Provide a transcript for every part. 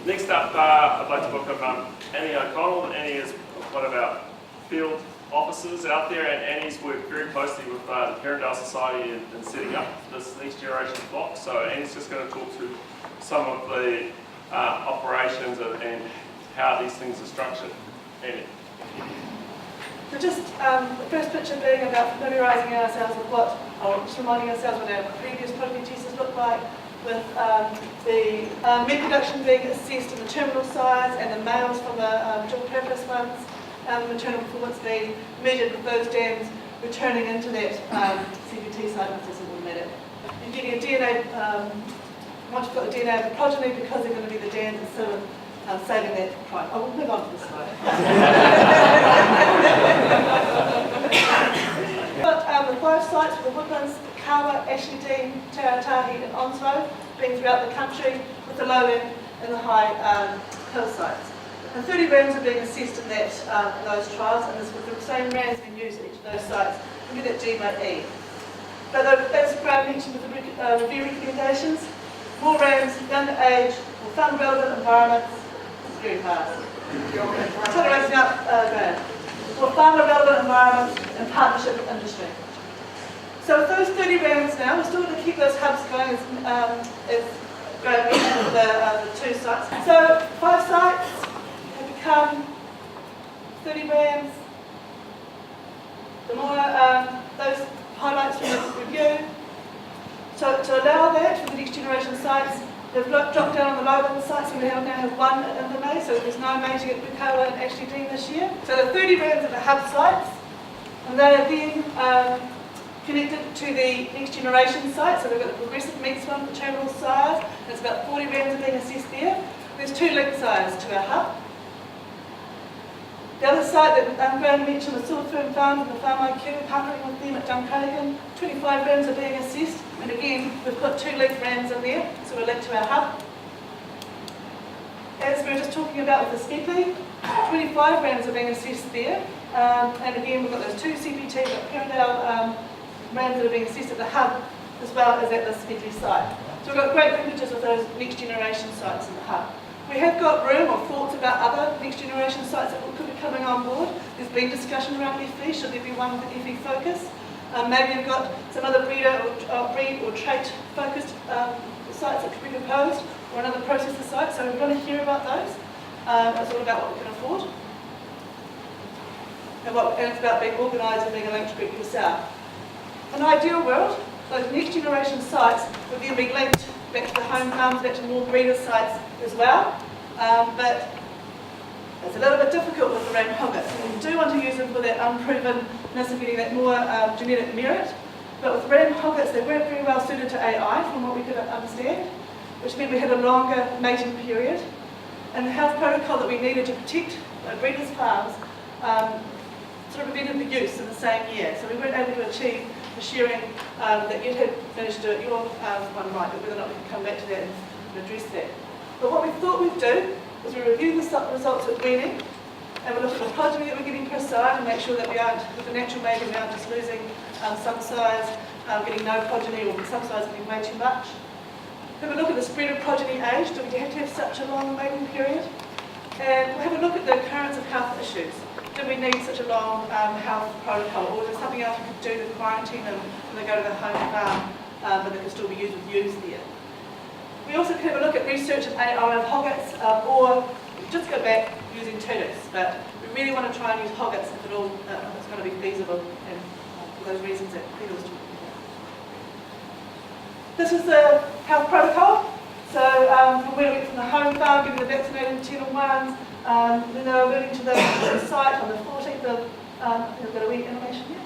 Next up, I'd like to welcome Annie O'Connell. Annie is one of our field officers out there, and Annie's worked very closely with the Perrindale Society in setting up this next generation block. So Annie's just going to talk through some of the operations and how these things are structured. Annie. So just the first picture being about familiarising ourselves with what, or just reminding ourselves what our previous progeny tests look like, with the meat production being assessed in the terminal size and the males from the dual purpose ones, maternal performance being measured with those dams returning into that CPT site, which is automated. You're getting a DNA, once you've got the DNA of the progeny, because they're going to be the dams instead of saving that. Right, I will move on to this slide. But the 5 sites for the woodlands, Kawa, Ashley Dean, Tahi and Onslow, being throughout the country, with the low end and the high hill sites. And 30 rams are being assessed in that in those trials, and this, with the same rams being used at each of those sites, we get that G-mode E. But as Graham mentioned with the review recommendations, more rams, younger age, more farm-relevant environments. It's very hard. Try to raise out, Graham. More farmer-relevant environments and partnership with industry. So with those 30 rams now, we're still going to keep those hubs going as Graham mentioned with the 2 sites. So 5 sites have become 30 rams. The more those highlights from the review. So to allow that for the next generation sites, they've dropped down on the lowland sites, and we now have 1 at Invermay, so there's no mating at Bukowa and Ashley Dean this year. So the 30 rams are the hub sites, and they are then connected to the next generation site. So we've got the progressive meats one for terminal size, and it's about 40 rams are being assessed there. There's 2 link sites to our hub. The other site that Graham mentioned, the Silver Fern Farm and the Farm IQ, partnering with them at Duncagan, 25 rams are being assessed, and again, we've got 2 linked rams in there, so we're linked to our hub. As we were just talking about with the Skeppy, 25 rams are being assessed there, and again, we've got those 2 CPT, but Perrindale rams that are being assessed at the hub, as well as at the Skeppy site. So we've got great linkages with those next generation sites in the hub. We have got room or thoughts about other next generation sites that could be coming on board. There's been discussion around FE, should there be one with an FE focus? Maybe we've got some other breed or trait focused sites that could be proposed, or another processor site, so we're going to hear about those. It's all about what we can afford. And it's about being organised and being a linked group yourself. In an ideal world, those next generation sites would then be linked back to the home farms, back to more breeder sites as well. But it's a little bit difficult with the ram hoggets. We do want to use them for that unprovenness of getting that more genetic merit. But with ram hoggets, they weren't very well suited to AI from what we could understand, which meant we had a longer mating period. And the health protocol that we needed to protect breeders' farms sort of prevented the use in the same year. So we weren't able to achieve the sharing that you had managed to do at your one right, but whether or not we can come back to that and address that. But what we thought we'd do is we review the results at weaning, and we look at the progeny that we're getting per site and make sure that we aren't, with the natural mating, we aren't just losing some size, getting no progeny, or some size getting way too much. Have a look at the spread of progeny age. Do we have to have such a long mating period? And we'll have a look at the occurrence of health issues. Do we need such a long health protocol, or is there something else we could do to quarantine them when they go to the home farm, but they can still be used with ewes there? We also can have a look at research in AI of hoggets, or just go back using turtles, but we really want to try and use hoggets if it's going to be feasible, and for those reasons that Peter was talking about. This is the health protocol. So from where we went from the home farm, getting the vaccinated maternal ones, then they were moving to the site on the 14th of, I've got a wee animation here,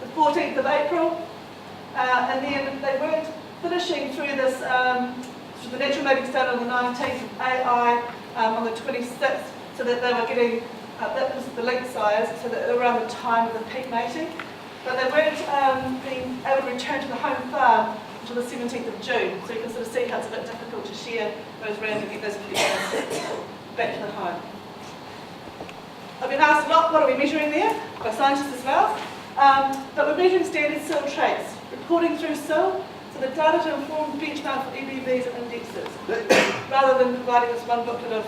the 14th of April, and then they weren't finishing through this, so the natural mating started on the 19th of AI on the 26th, so that they were getting, that was the link size, so that around the time of the peak mating, but they weren't being able to return to the home farm until the 17th of June, so you can sort of see how it's a bit difficult to share those rams and get those back to the home. I've been asked a lot, what are we measuring there, by scientists as well, but we're measuring standard cell traits, reporting through cell. So So the data to inform benchmark for EBVs and indexes, rather than providing this one booklet of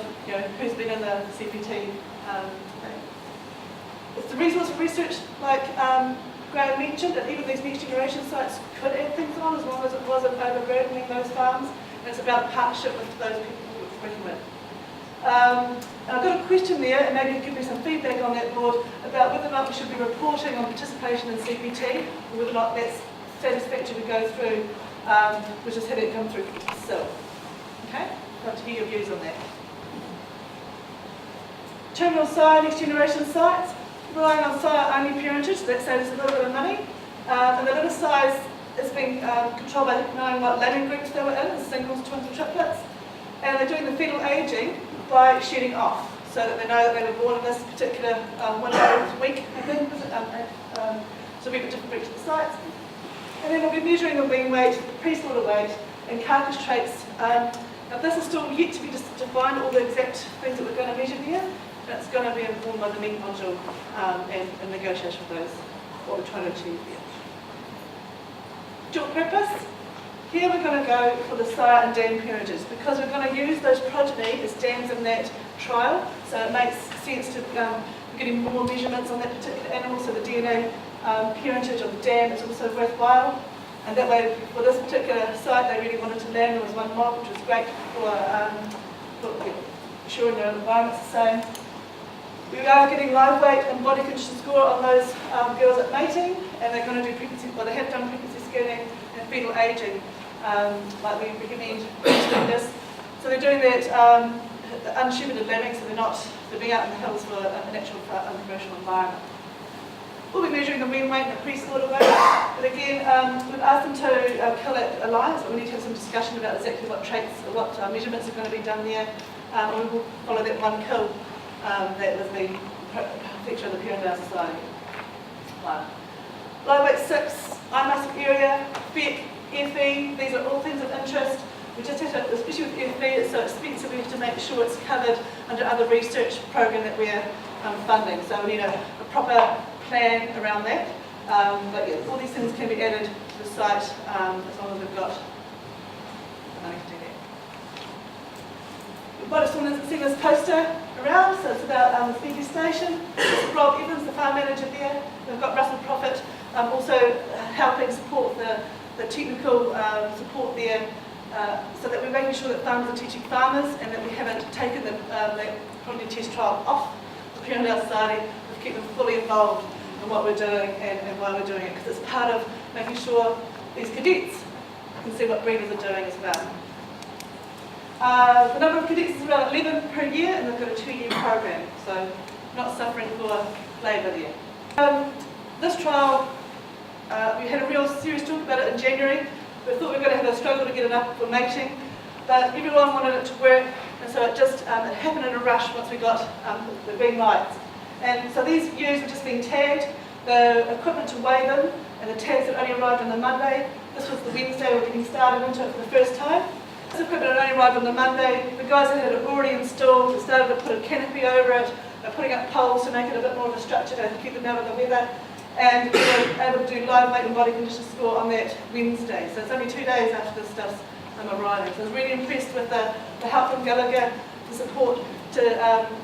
who's been in the CPT. It's the resource for research, like Graham mentioned, and even these next generation sites could add things on as long as it wasn't overburdening those farms. And it's about a partnership with those people who we're working with. And I've got a question there, and maybe you give me some feedback on that, board, about whether or not we should be reporting on participation in CPT, or whether or not that's satisfactory to go through. We're just having it come through itself. Okay? I'd love to hear your views on that. Terminal sire, next generation sites, relying on sire-only parentage, that saves a little bit of money. And the litter size is being controlled by knowing what lambing groups they were in, as singles, twins, and triplets. And they're doing the fetal aging by shedding off, so that they know that they were born in this particular window week, I think, so it'll be a bit different for each of the sites. And then we'll be measuring the wean weight, the pre-slaughter weight, and carcass traits. Now this is still yet to be defined, all the exact things that we're going to measure here. That's going to be informed by the meat module and negotiation with those, what we're trying to achieve here. Dual purpose. Here we're going to go for the sire and dam parentages because we're going to use those progeny as dams in that trial. So it makes sense to getting more measurements on that particular animal, so the DNA parentage of the dam is also worthwhile. And that way, for this particular site, they really wanted to land. There was one mob, which was great for ensuring their environment's the same. We are getting live weight and body condition score on those girls at mating, and they're going to do pregnancy, well, they have done pregnancy scanning and fetal aging, like we recommend doing this. So they're doing that unshepherded lambing, so they're being out in the hills for a natural commercial environment. We'll be measuring the wean weight and the pre-slaughter weight, but again, we've asked them to kill at alliance, but we need to have some discussion about exactly what traits, or what measurements are going to be done there, and we will follow that one kill that was the feature of the Perindale Society. Live weight 6, eye muscle area, FEC, FE, these are all things of interest. We just have to, especially with FE, it's so expensive, we have to make sure it's covered under other research program that we're funding. So we need a proper plan around that. But yeah, all these things can be added to the site as long as we've got the money to do that. We've got seen this poster around, so it's about the feeding station. It's Rob Evans, the farm manager there. We've got Russell Prophet also helping support the technical support there, so that we're making sure that farmers are teaching farmers and that we haven't taken the progeny test trial off the Perindale Society. We've kept them fully involved in what we're doing and why we're doing it, because it's part of making sure these cadets can see what breeders are doing as well. The number of cadets is around 11 per year, and they've got a 2-year program, so not suffering for labour there. This trial, we had a real serious talk about it in January. We thought we were going to have a struggle to get it up for mating, but everyone wanted it to work, and so it happened in a rush once we got the green lights. And so these ewes were just being tagged, the equipment to weigh them, and the tags had only arrived on the Monday. This was the Wednesday we're getting started into it for the first time. This equipment had only arrived on the Monday. The guys that had it already installed, they started to put a canopy over it, putting up poles to make it a bit more of a structure to keep them out of the weather. And we were able to do live weight and body condition score on that Wednesday. So it's only 2 days after this stuff's arriving. So I was really impressed with the help from Gallagher, the support to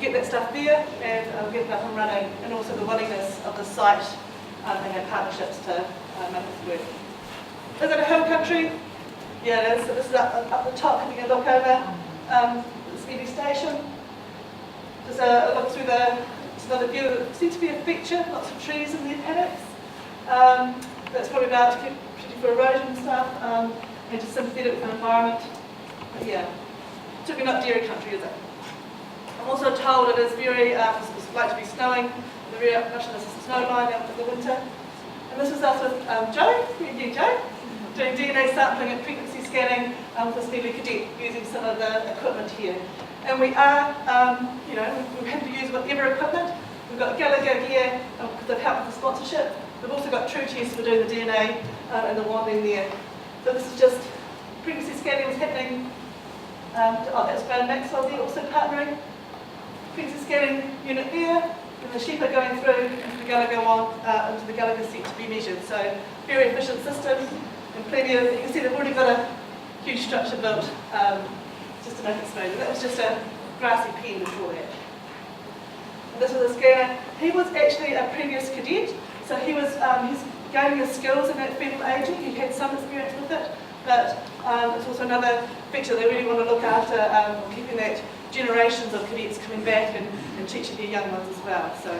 get that stuff there and get it up and running, and also the willingness of the site and their partnerships to make this work. Is it a hill country? Yeah, it is. So this is up the top, having a look over the speedy station. There's a look through another view. There seems to be a feature, lots of trees in the paddocks. That's probably about to keep for erosion and stuff, and just sympathetic with the environment. But yeah, certainly not dairy country, is it? I'm also told it is very, it's like to be snowing, the very much of the snow line out for the winter. And this was us with Joe, doing DNA sampling and frequency scanning with this Nearly Cadet using some of the equipment here. And we are, we're happy to use whatever equipment. We've got Gallagher here because they've helped with the sponsorship. We've also got True Tests for doing the DNA and the wanding there. So this is just pregnancy scanning was happening. That's Graham Maxwell there also partnering. Pregnancy scanning unit there, and the sheep are going through into the Gallagher one, into the Gallagher set to be measured. So very efficient system. And plenty of, you can see they've already got a huge structure built just to make it smooth. And that was just a grassy pen before that. And this was a skier. He was actually a previous cadet, so he was he's gaining his skills in that fetal aging. He had some experience with it, but it's also another feature they really want to look after, keeping that generations of cadets coming back and teaching their young ones as well. So